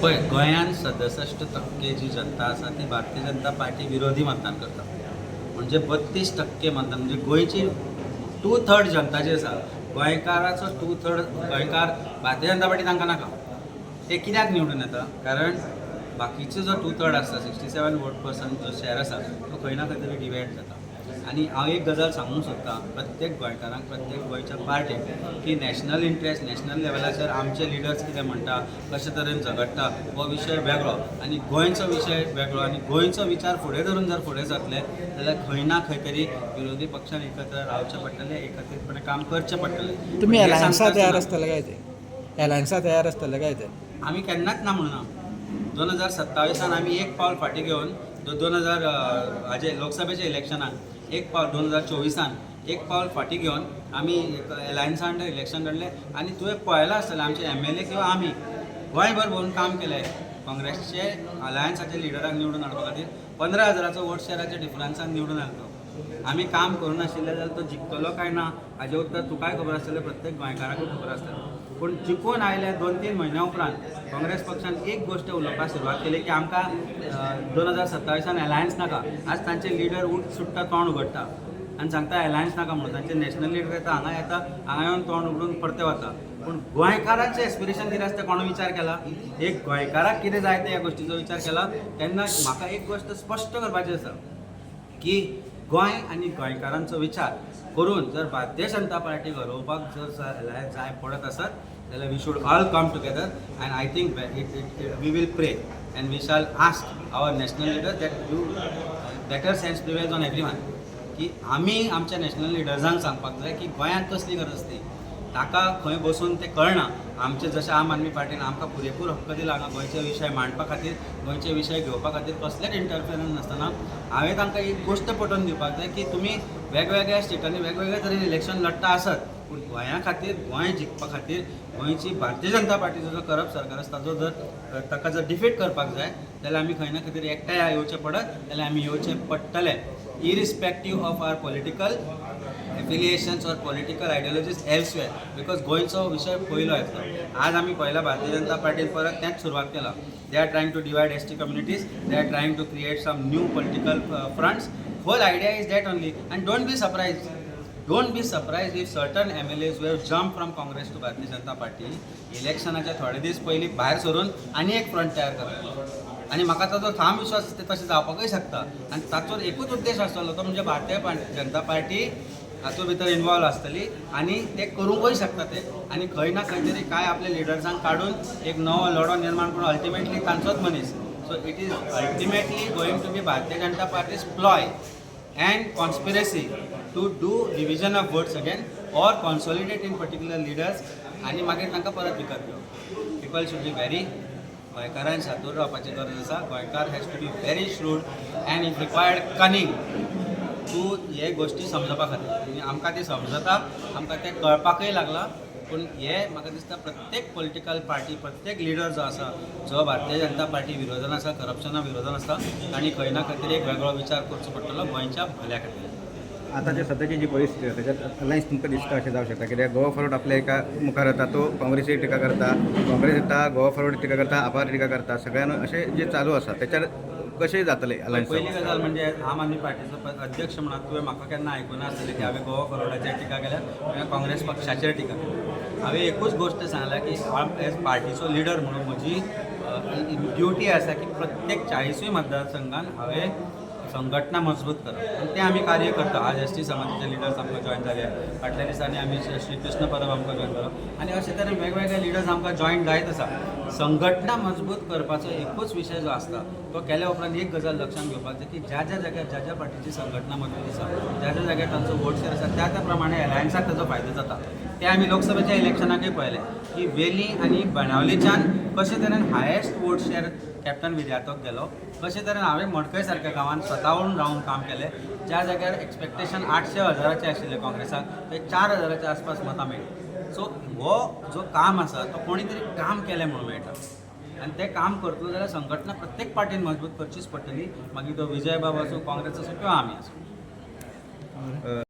पळय गोंयांत 67% जी जनता आसा ती भारतीय जनता पार्टी विरोधी मतदान करता. म्हणजे 32% मतदान म्हणजे गोंयची 2/3 जनता जी आसा गोंयकाराचो 2/3 गोंयकार भारतीय जनता पार्टी तांकां नाका. ते कित्याक निवडून येता? कारण बाकीचो जो 2/3 आसा 67 वोट% जो शेअर आसा तो खंय ना खंय तरी डिवायड जाता. आनी हांव एक गजाल सांगूंक सोदतां प्रत्येक गोंयकारांक प्रत्येक गोंयच्या पार्टीक की नॅशनल इंट्रस्ट नॅशनल लेवलाचेर आमचे लिडर्स कितें म्हणटा कशे तरेन झगडटा हो विशय वेगळो आनी गोंयचो विशय वेगळो आनी गोंयचो विचार फुडें धरून जर फुडें सरले जाल्यार खंय ना खंय तरी विरोधी पक्षान एकत्र रावचें पडटलें एकत्रीतपणे काम करचें पडटलें. तुम्ही अलायन्सा तयार असतले काय ते अलायन्सा तयार असतले काय ते आमी केन्नाच ना म्हणूना. 2027 आमी एक पावल फाटीं घेवन 2000 हाजे लोकसभेच्या इलेक्शनाक एक पावल 2024 एक पावल फाटीं घेवन आमी एलायन्सा अंडर इलेक्शन लढलें आनी तुवें पळयलां आसतलें आमचे MLA किंवा आमी गोंयभर भोंवून काम केलें काँग्रेसचे अलायन्साचे लिडराक निवडून हाडपा खातीर 15,000चो वोट शेअराच्या डिफरन्सान निवडून हाडलो. आमी काम करूनाशिल्ले जाल्यार तो जिखतलो काय ना हाजें उत्तर तुकाय खबर आसतलें प्रत्येक गोंयकाराकूय खबर आसतलें. पूण जिखून आयले 2-3 म्हयन्या उपरांत काँग्रेस पक्षान एक गोश्ट उलोवपाक सुरवात केली की आमकां 2027 एलायन्स नाका. आज तांचे लिडर उठ सुट्टा तोंड उगडटा आनी सांगता एलायन्स नाका म्हणून. तांचे नॅशनल लिडर येता हांगा येवन तोंड उगडून परते वता. पूण गोंयकारांचें एस्पिरेशन कितें आसता कोणो विचार केला? एक गोंयकाराक कितें जाय ते ह्या गोश्टीचो विचार केला तेन्ना म्हाका एक गोश्ट स्पश्ट करपाची आसा की गोंय आनी गोंयकारांचो विचार करून जर भारतीय जनता पार्टी घडोवपाक जर जाय पडत आसत जाल्यार we should all come together and I think we will pray and we shall ask our national leader that you better sense prevails on everyone की आमी आमच्या नॅशनल लिडर्सांक सांगपाक जाय की गोंयांत कसली गरज आसती. ताका खंय बसून तें कळना. आमचे जशें आम आदमी पार्टीन आमकां पुरेपूर हक्क दिला हांगा गोंयचे विशय मांडपा खातीर गोंयचे विशय घेवपा खातीर कसलेच इंटरफिरन्स नासतना हांवें तांकां एक गोश्ट पटोवन दिवपाक जाय की तुमी वेगवेगळ्या स्टेटांनी वेगवेगळ्या तरेन इलेक्शन लढता आसत पूण गोंया खातीर गोंय जिखपा खातीर गोंयची भारतीय जनता पार्टीचो जो करप सरकार आसा ताजो जर ताका जर डिफीट करपाक जाय जाल्यार आमी खंय ना खंय तरी एकठांय येवचें पडत जाल्यार आमी येवचें पडटलें irrespective of our political affiliations or political ideologies elsewhere because गोंयचो विशय पयलो येतलो. आज आमी पळयला भारतीय जनता पार्टीन परत तेंच सुरवात केला. They are trying to divide ST communities they are trying to create some new political fronts. Whole idea is that only and don't be surprise if certain MLAs who have jumped from Congress to Bharatiya Janata party इलेक्शनाच्या थोडे दीस पयलीं भायर सरून आनी एक front तयार करतलो. आनी म्हाका ताचो ठाम विश्वास आसा तशें जावपाकूय शकता आनी ताचो एकूच उद्देश आसतलो तो म्हणजे भारतीय जनता पार्टी हातूंत भितर इन्वॉल्व आसतली आनी ते करूंकय शकता ते आनी खंय ना खंय तरी काय आपल्या लिडर्सांक काडून एक नवो लढो निर्माण करून अल्टिमेटली तांचोच मनीस. So it is ultimately going to be Bharatiya Janata Party's ploy and conspiracy to do division of votes again or consolidate in particular leaders आणि मागीर तांकां परत विकत घेवप. पीपल शूड बी व्हेरी गोंयकारांक शादूर रावपाची गरज आसा. Goenkar has to be very shrewd and if required cunning to हे गोश्टी समजपा खातीर आनी आमकां ती समजता आमकां तें कळपाकय लागला. पूण हे म्हाका दिसता प्रत्येक पॉलिटिकल पार्टी प्रत्येक लिडर जो आसा जो भारतीय जनता पार्टी विरोधान आसा करप्शना विरोधान आसा तांणी खंय ना खंय तरी एक वेगळो विचार करचो पडटलो गोंयच्या भल्या खातीर. आतांची सद्याची जी परिस्थिती आसा त्याच्यात अलायन्स तुमकां दिसता अशें जावं शकता कित्याक गोवा फॉरवर्ड आपल्या एका मुखार येता तो काँग्रेसीय टिका करता काँग्रेस येता गोवा फॉरवर्ड टिका करता आपार टिका करता सगळ्यांना अशें जे चालू आसा त्याच्यार कशें जातलें अलायन्स. पहिली गजाल म्हणजे आम आदमी पार्टीचो अध्यक्ष म्हणून तुवें म्हाका केन्ना आयकुना आसतलें की हांवें गोवा फॉरवर्डाचेर टिका केल्या हांवें काँग्रेस पक्षाचेर टिका केली. हांवें एकूच गोश्ट सांगल्या की एज पार्टीचो लिडर म्हणून म्हजी ड्युटी आसा की प्रत्येक 40 मतदारसंघान हांवें संघटना मजबूत करप आनी तें आमी कार्य करता. आज ST समाजाचे लिडर्स आमकां जॉयन जाले फाटल्या दिसांनी आमी श्री कृष्ण परब आमकां जॉयन केलो आनी अशे तरेन वेगवेगळे लिडर्स आमकां जॉयन जायत आसा. संघटना मजबूत करपाचो एकूच विशय जो आसता तो केल्या उपरांत एक गजाल लक्षांत घेवपाक जाय की ज्या जाग्यार ज्या पार्टीची संघटना मजबूत आसा ज्या जाग्यार तांचो वोट शेअर आसा त्या प्रमाणे एलायन्साक ताजो फायदो जाता. ते आमी लोकसभेच्या इलेक्शनाकय पळयलें की वेली आनी बाणावलीच्यान कशे तरेन हायेस्ट वोट शेअर कॅप्टन विद्यार्थक गेलो. कशे तरेन हांवें मडकय सारक्या गांवांत स्वतावून रावन काम केलें. ज्या जाग्यार एक्सपेक्टेशन 800,000चे आशिल्ले काँग्रेसाक ते 4,000च्या आसपास मतां मेळ्ळीं. सो हो जो काम आसा तो कोणी तरी काम केलें म्हणून मेळटा आनी तें काम करतलो जाल्यार संघटना प्रत्येक पार्टीन मजबूत करचीच पडटली. मागीर तो विजय बाब आसूं काँग्रेस आसूं किंवा आमी आसूं.